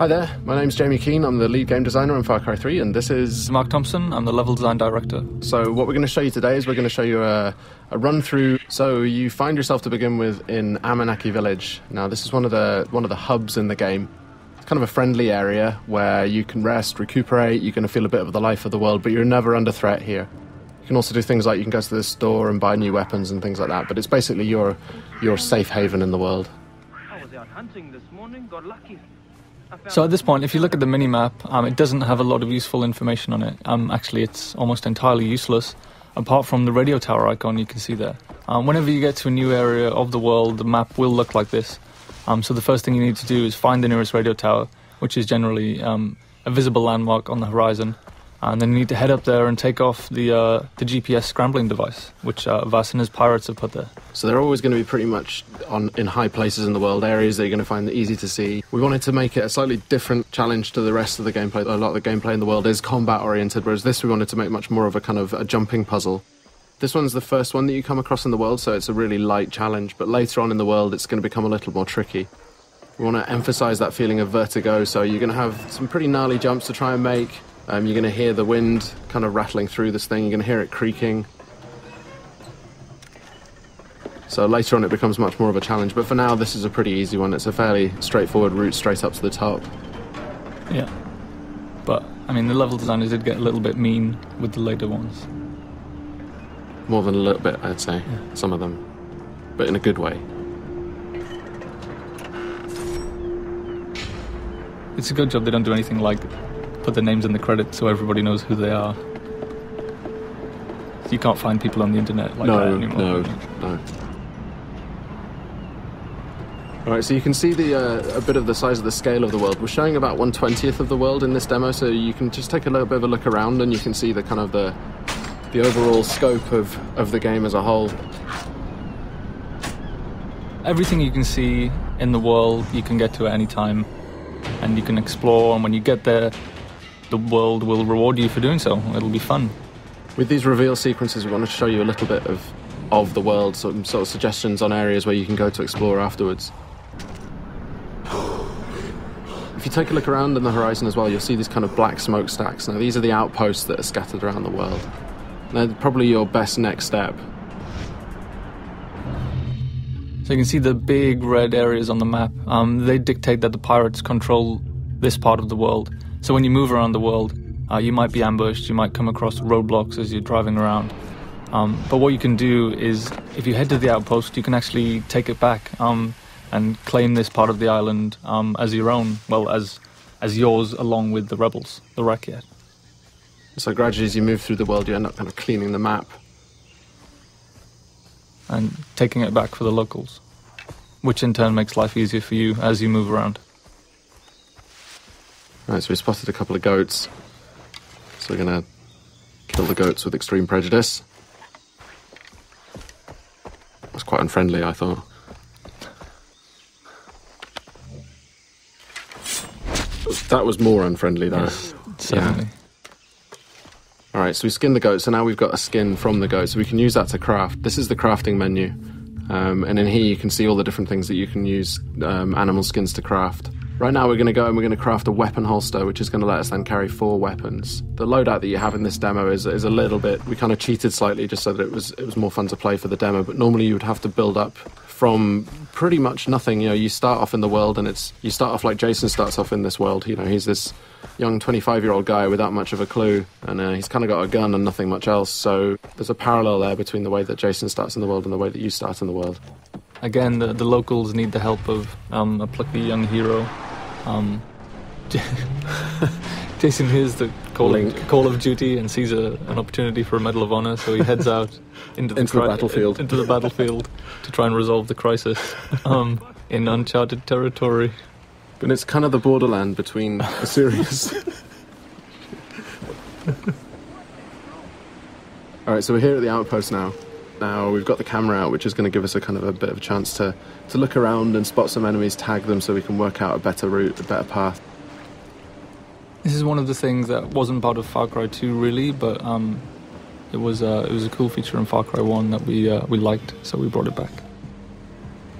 Hi there, my name's Jamie Keane, I'm the lead game designer on Far Cry 3, and this is Mark Thompson, I'm the level design director. So what we're going to show you today is we're going to show you a run through. So you find yourself to begin with in Amanaki Village. Now this is one of the hubs in the game. It's kind of a friendly area where you can rest, recuperate, you're going to feel a bit of the life of the world, but you're never under threat here. You can also do things like you can go to the store and buy new weapons and things like that, but it's basically your safe haven in the world. I was out hunting this morning, got lucky. So at this point, if you look at the mini-map, it doesn't have a lot of useful information on it. Actually, it's almost entirely useless, apart from the radio tower icon you can see there. Whenever you get to a new area of the world, the map will look like this. So the first thing you need to do is find the nearest radio tower, which is generally a visible landmark on the horizon. And then you need to head up there and take off the GPS scrambling device, which Vaas and his pirates have put there. So they're always going to be pretty much in high places in the world, areas that you're going to find easy to see. We wanted to make it a slightly different challenge to the rest of the gameplay. A lot of the gameplay in the world is combat-oriented, whereas this we wanted to make much more of a kind of a jumping puzzle. This one's the first one that you come across in the world, so it's a really light challenge, but later on in the world it's going to become a little more tricky. We want to emphasise that feeling of vertigo, so you're going to have some pretty gnarly jumps to try and make. You're going to hear the wind kind of rattling through this thing. You're going to hear it creaking. So later on it becomes much more of a challenge. But for now, this is a pretty easy one. It's a fairly straightforward route straight up to the top. Yeah. But, I mean, the level designers did get a little bit mean with the later ones. More than a little bit, I'd say. Yeah. Some of them. But in a good way. It's a good job they don't do anything like put their names in the credits so everybody knows who they are. You can't find people on the internet like that anymore. No. Alright, so you can see a bit of the size of the scale of the world. We're showing about 1/20th of the world in this demo, so you can just take a little bit of a look around and you can see the kind of the overall scope of the game as a whole. Everything you can see in the world you can get to at any time, and you can explore, and when you get there the world will reward you for doing so. It'll be fun. With these reveal sequences, we want to show you a little bit of the world, some sort of suggestions on areas where you can go to explore afterwards. If you take a look around on the horizon as well, you'll see these kind of black smokestacks. Now, these are the outposts that are scattered around the world. They're probably your best next step. So you can see the big red areas on the map. They dictate that the pirates control this part of the world. So when you move around the world, you might be ambushed, you might come across roadblocks as you're driving around. But what you can do is, if you head to the outpost, you can actually take it back and claim this part of the island as your own, well, as yours, along with the rebels, the Rakyat. So gradually as you move through the world, you end up kind of cleaning the map. And taking it back for the locals, which in turn makes life easier for you as you move around. Right, so we spotted a couple of goats. So we're going to kill the goats with extreme prejudice. That's quite unfriendly, I thought. That was more unfriendly, though. Yes, certainly. Yeah. Alright, so we skinned the goat, so now we've got a skin from the goat, so we can use that to craft. This is the crafting menu. And in here you can see all the different things that you can use animal skins to craft. Right now we're going to go and we're going to craft a weapon holster, which is going to let us then carry 4 weapons. The loadout that you have in this demo is a little bit... We kind of cheated slightly just so that it was more fun to play for the demo, but normally you would have to build up from pretty much nothing. You know, you start off in the world and you start off like Jason starts off in this world. You know, he's this young 25-year-old guy without much of a clue, and he's kind of got a gun and nothing much else, so there's a parallel there between the way that Jason starts in the world and the way that you start in the world. Again, the locals need the help of a plucky young hero. Jason hears the call of duty and sees an opportunity for a Medal of Honor, so he heads out into the battlefield to try and resolve the crisis in uncharted territory. But it's kind of the borderland between a series. Alright, so we're here at the outpost now. Now we've got the camera out, which is going to give us a kind of a bit of a chance to look around and spot some enemies, tag them so we can work out a better route, a better path. This is one of the things that wasn't part of Far Cry 2 really, but it was a cool feature in Far Cry 1 that we liked, so we brought it back.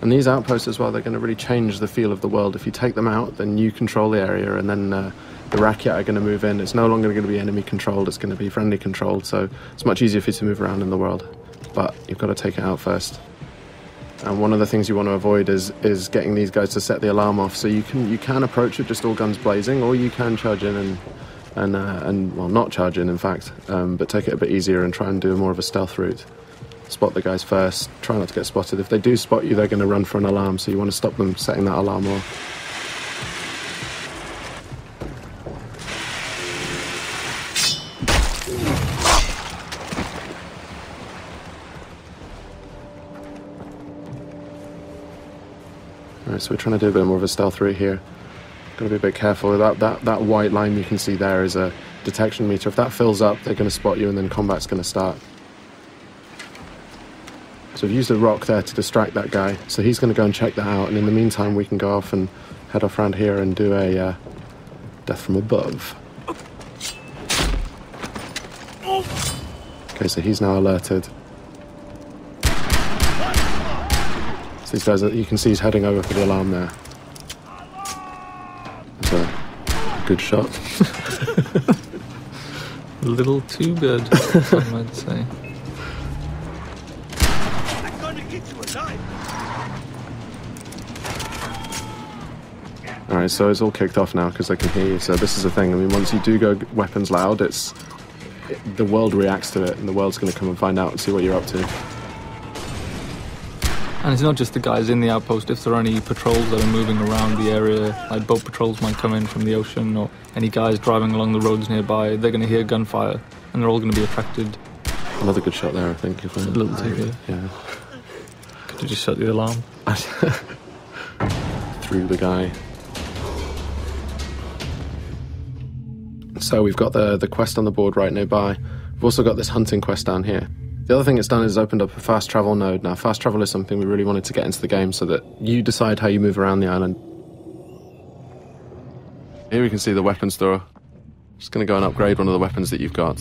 And these outposts as well, they're going to really change the feel of the world. If you take them out, then you control the area, and then the Rakyat are going to move in. It's no longer going to be enemy controlled, it's going to be friendly controlled, so it's much easier for you to move around in the world. But you've got to take it out first. And one of the things you want to avoid is getting these guys to set the alarm off. So you can approach it just all guns blazing, or you can charge in and well, not charge in fact, but take it a bit easier and try and do more of a stealth route. Spot the guys first, try not to get spotted. If they do spot you, they're going to run for an alarm, so you want to stop them setting that alarm off. Alright, so we're trying to do a bit more of a stealth route here. Got to be a bit careful. That white line you can see there is a detection meter. If that fills up, they're going to spot you and then combat's going to start. So we've used a rock there to distract that guy, so he's going to go and check that out, and in the meantime we can go off and head off around here and do a death from above. Okay, so he's now alerted. So these guys, you can see he's heading over for the alarm there. That's a good shot. A little too good, some might say. Alright, so it's all kicked off now because they can hear you, so this is the thing. I mean, once you do go weapons loud, the world reacts to it, and the world's going to come and find out and see what you're up to. And it's not just the guys in the outpost. If there are any patrols that are moving around the area, like boat patrols might come in from the ocean, or any guys driving along the roads nearby, they're going to hear gunfire, and they're all going to be attracted. Another good shot there, I think. If a little too good. Yeah. Could you just shut the alarm? Through the guy. So we've got the quest on the board right nearby. We've also got this hunting quest down here. The other thing it's done is opened up a fast travel node. Now, fast travel is something we really wanted to get into the game so that you decide how you move around the island. Here we can see the weapon store. Just going to go and upgrade one of the weapons that you've got.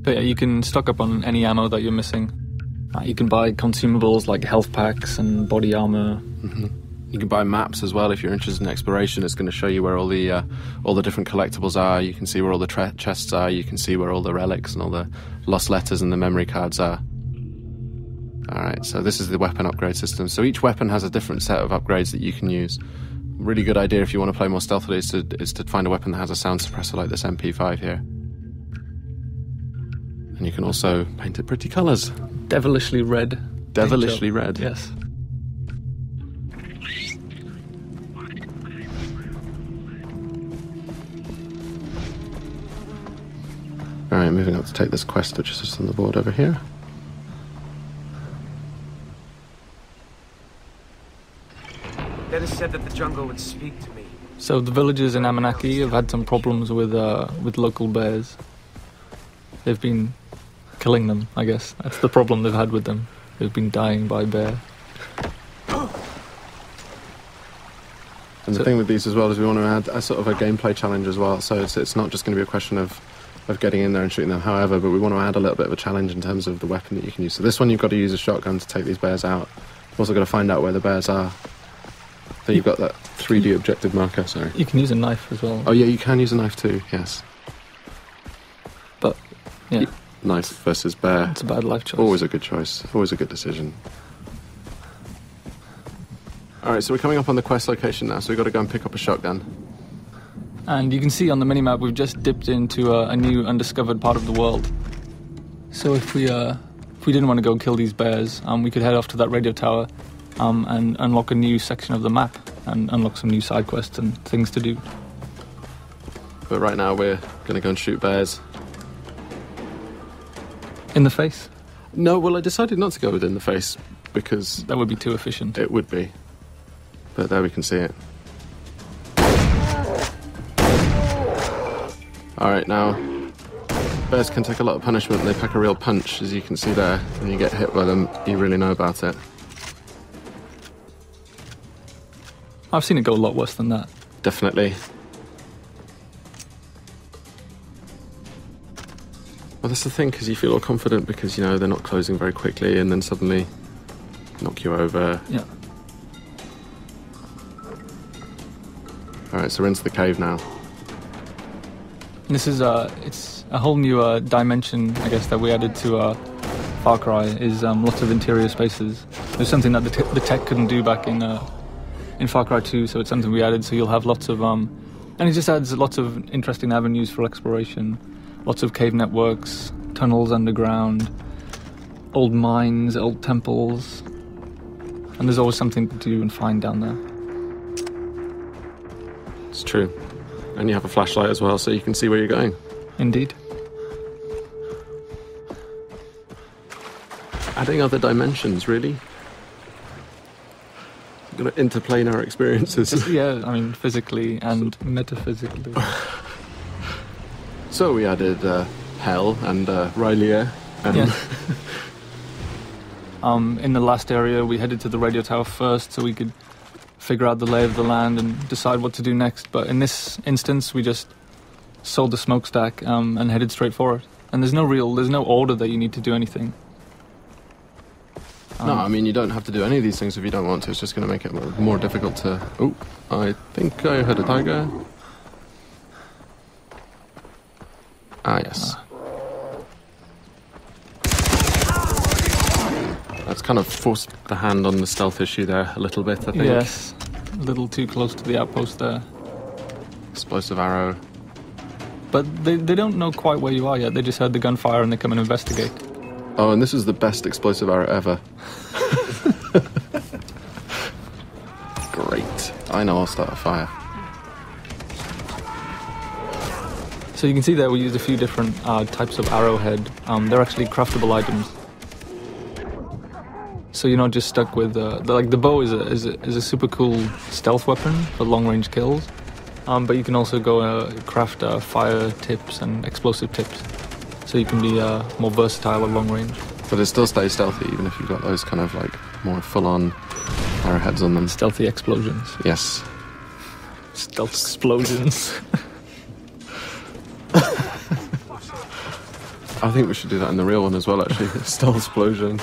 But yeah, you can stock up on any ammo that you're missing. You can buy consumables like health packs and body armor. Mm-hmm. You can buy maps as well if you're interested in exploration. It's going to show you where all the different collectibles are. You can see where all the chests are. You can see where all the relics and all the lost letters and the memory cards are. Alright, so this is the weapon upgrade system. So each weapon has a different set of upgrades that you can use. Really good idea if you want to play more stealthily is to find a weapon that has a sound suppressor like this MP5 here. And you can also paint it pretty colours. Devilishly red. Devilishly red? Yes. Alright, moving up to take this quest, which is just on the board over here. Dennis said that the jungle would speak to me. So the villagers in Amanaki have had some problems with local bears. They've been killing them, I guess. That's the problem they've had with them. They've been dying by bear. And the thing with these as well is we want to add a sort of a gameplay challenge as well. So it's not just going to be a question of getting in there and shooting them, however, but we want to add a little bit of a challenge in terms of the weapon that you can use. So this one, you've got to use a shotgun to take these bears out. You've also got to find out where the bears are. So you've got that 3D objective marker, sorry. You can use a knife as well. Oh yeah, you can use a knife too, yes. But, yeah. Knife versus bear. It's a bad life choice. Always a good choice, always a good decision. Alright, so we're coming up on the quest location now, so we've got to go and pick up a shotgun. And you can see on the minimap we've just dipped into a new undiscovered part of the world. So if we didn't want to go kill these bears, we could head off to that radio tower and unlock a new section of the map and unlock some new side quests and things to do. But right now we're going to go and shoot bears. In the face? No, well I decided not to go within the face because... That would be too efficient. It would be. But there we can see it. Alright, now, bears can take a lot of punishment. They pack a real punch, as you can see there. When you get hit by them, you really know about it. I've seen it go a lot worse than that. Definitely. Well, that's the thing, because you feel all confident because, they're not closing very quickly and then suddenly knock you over. Yeah. Alright, so we're into the cave now. This is it's a whole new dimension, I guess, that we added to Far Cry, is lots of interior spaces. There's something that the tech couldn't do back in Far Cry 2, so it's something we added, so you'll have lots of... and it just adds lots of interesting avenues for exploration. Lots of cave networks, tunnels underground, old mines, old temples. And there's always something to do and find down there. It's true. And you have a flashlight as well, so you can see where you're going. Indeed. Adding other dimensions, really. Got interplanar experiences. Yeah, I mean, physically and metaphysically. So we added Hell and Rylea. Yeah. In the last area, we headed to the radio tower first so we could figure out the lay of the land and decide what to do next. But in this instance, we just sold the smokestack and headed straight for it. And there's no order that you need to do anything. No, I mean, you don't have to do any of these things if you don't want to. It's just going to make it more difficult to... Oh, I think I heard a tiger. Ah, yes. That's kind of forced the hand on the stealth issue there a little bit, I think. Yes, a little too close to the outpost there. Explosive arrow. But they don't know quite where you are yet. They just heard the gunfire and they come and investigate. Oh, and this is the best explosive arrow ever. Great. I know I'll start a fire. So you can see there we used a few different types of arrowhead. They're actually craftable items. So you're not just stuck with... the bow is a super cool stealth weapon for long-range kills. But you can also go craft fire tips and explosive tips. So you can be more versatile at long range. But it still stays stealthy, even if you've got those kind of more full-on arrowheads on them. Stealthy explosions. Yes. Stealth explosions. I think we should do that in the real one as well, actually. Stealth explosion.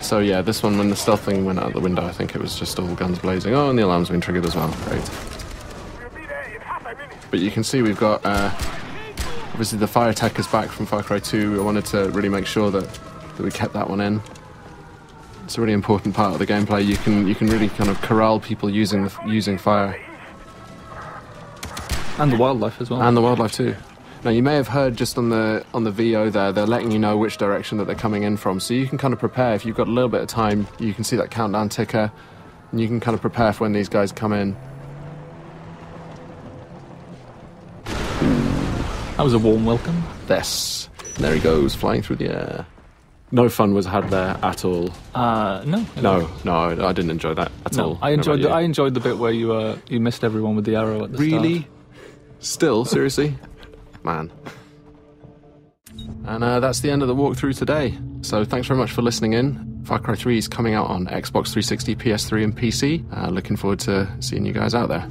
So yeah, this one, when the stealth thing went out the window, I think it was just all guns blazing. Oh, and the alarm's been triggered as well. Great. But you can see we've got, obviously the fire tech is back from Far Cry 2. I wanted to really make sure that we kept that one in. It's a really important part of the gameplay. You can really kind of corral people using fire. And the wildlife as well. And the wildlife too. Now, you may have heard just on the VO there, they're letting you know which direction that they're coming in from, so you can kind of prepare. If you've got a little bit of time, you can see that countdown ticker, and you can kind of prepare for when these guys come in. That was a warm welcome. Yes. And there he goes, flying through the air. No fun was had there at all. No. No, I didn't enjoy that at all. I enjoyed the bit where you missed everyone with the arrow at the start. Really? Still? Seriously? Man. And that's the end of the walkthrough today. So thanks very much for listening in. Far Cry 3 is coming out on Xbox 360, PS3 and PC. Looking forward to seeing you guys out there.